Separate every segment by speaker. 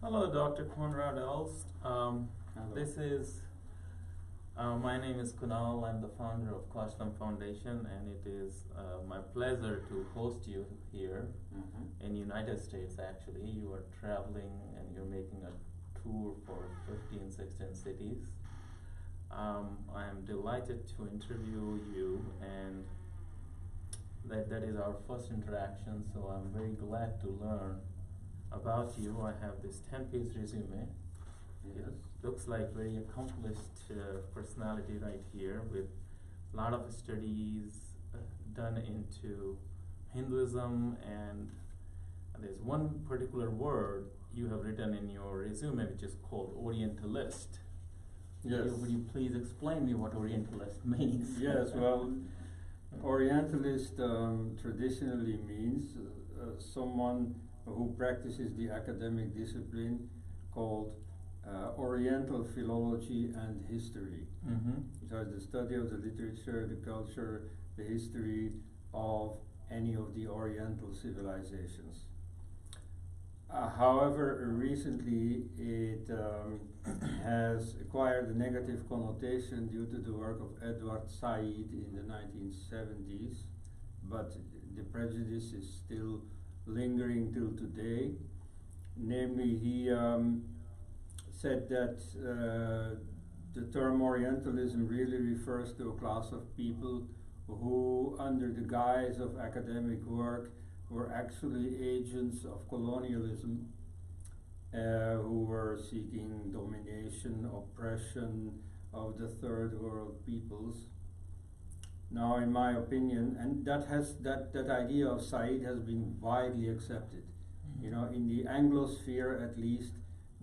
Speaker 1: Hello, Dr. Koenraad Elst. This is, my name is Kunal. I'm the founder of Kaushalam Foundation, and it is my pleasure to host you here in United States. Actually, you are traveling and you're making a tour for 15, 16 cities. I'm delighted to interview you, and that is our first interaction, so I'm very glad to learn about you. I have this 10-page resume.
Speaker 2: Yes.
Speaker 1: It looks like very accomplished personality right here, with a lot of studies done into Hinduism, and there's one particular word you have written in your resume which is called Orientalist.
Speaker 2: Yes.
Speaker 1: Would you please explain me what Orientalist means?
Speaker 2: Yes, well, Orientalist traditionally means someone who practices the academic discipline called Oriental philology and history. So it's the study of the literature, the culture, the history of any of the Oriental civilizations. However, recently it has acquired a negative connotation due to the work of Edward Said in the 1970s, but the prejudice is still lingering till today. Namely, he said that the term Orientalism really refers to a class of people who, under the guise of academic work, were actually agents of colonialism, who were seeking domination, oppression of the third world peoples. Now, in my opinion, and that idea of Said has been widely accepted. You know, in the Anglosphere at least,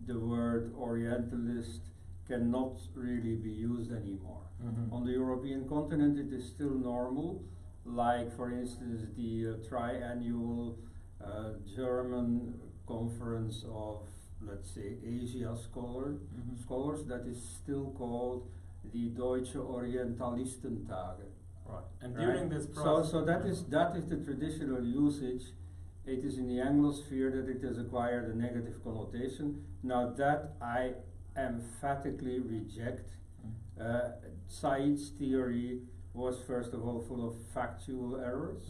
Speaker 2: the word Orientalist cannot really be used anymore. On the European continent, it is still normal. Like, for instance, the triannual German conference of, let's say, Asia scholars, that is still called the Deutsche Orientalistentage.
Speaker 1: Right. And during this process,
Speaker 2: so that is the traditional usage. It is in the Anglosphere that it has acquired a negative connotation. Now that I emphatically reject. Said's theory was first of all full of factual errors.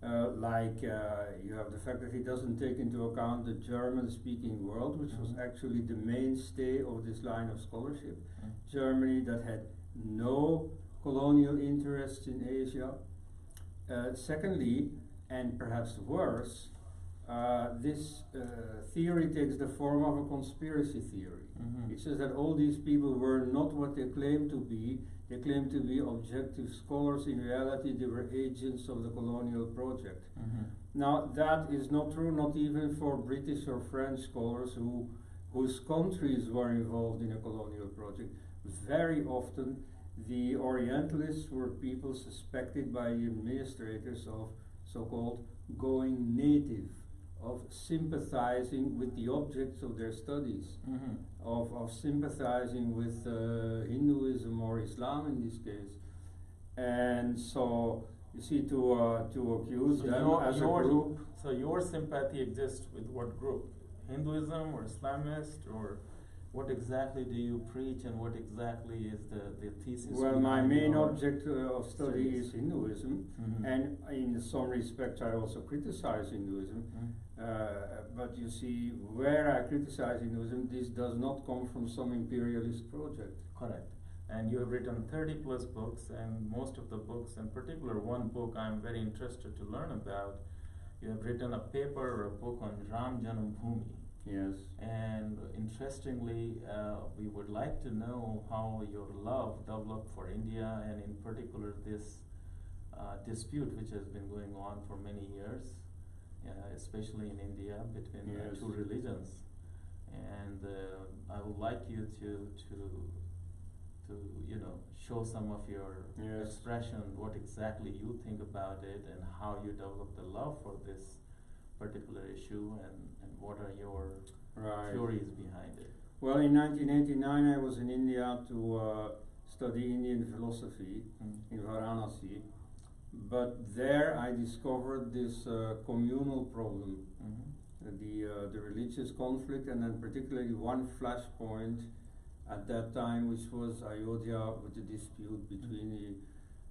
Speaker 2: You have the fact that he doesn't take into account the German-speaking world, which was actually the mainstay of this line of scholarship. Germany that had no colonial interests in Asia. Secondly, and perhaps worse, this theory takes the form of a conspiracy theory. It says that all these people were not what they claimed to be. They claimed to be objective scholars. In reality, they were agents of the colonial project. Now, that is not true, not even for British or French scholars whose countries were involved in a colonial project. Very often, the Orientalists were people suspected by the administrators of so-called going native, of sympathizing with the objects of their studies, of sympathizing with Hinduism or Islam in this case. And so, you see, to accuse them as a group.
Speaker 1: So your sympathy exists with what group? Hinduism or Islamist, or what exactly do you preach, and what exactly is the thesis?
Speaker 2: Well, my main object of study is Hinduism, and in some respects I also criticize Hinduism. But you see, where I criticize Hinduism, this does not come from some imperialist project.
Speaker 1: Correct. And you have written 30 plus books, and most of the books, in particular one book I'm very interested to learn about, you have written a paper or a book on Ramjanmbhumi.
Speaker 2: Yes.
Speaker 1: And interestingly, we would like to know how your love developed for India, and in particular this dispute which has been going on for many years, especially in India, between two religions. And I would like you to show some of your expression, what exactly you think about it, and how you developed the love for this particular issue, and what are your theories behind it?
Speaker 2: Well, in 1989 I was in India to study Indian philosophy in Varanasi, but there I discovered this communal problem the religious conflict, and then particularly one flashpoint at that time, which was Ayodhya, with the dispute between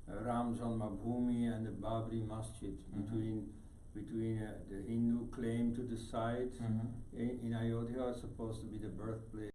Speaker 2: the Ramjanmbhumi and the Babri Masjid, between the Hindu claim to the site in Ayodhya, is supposed to be the birthplace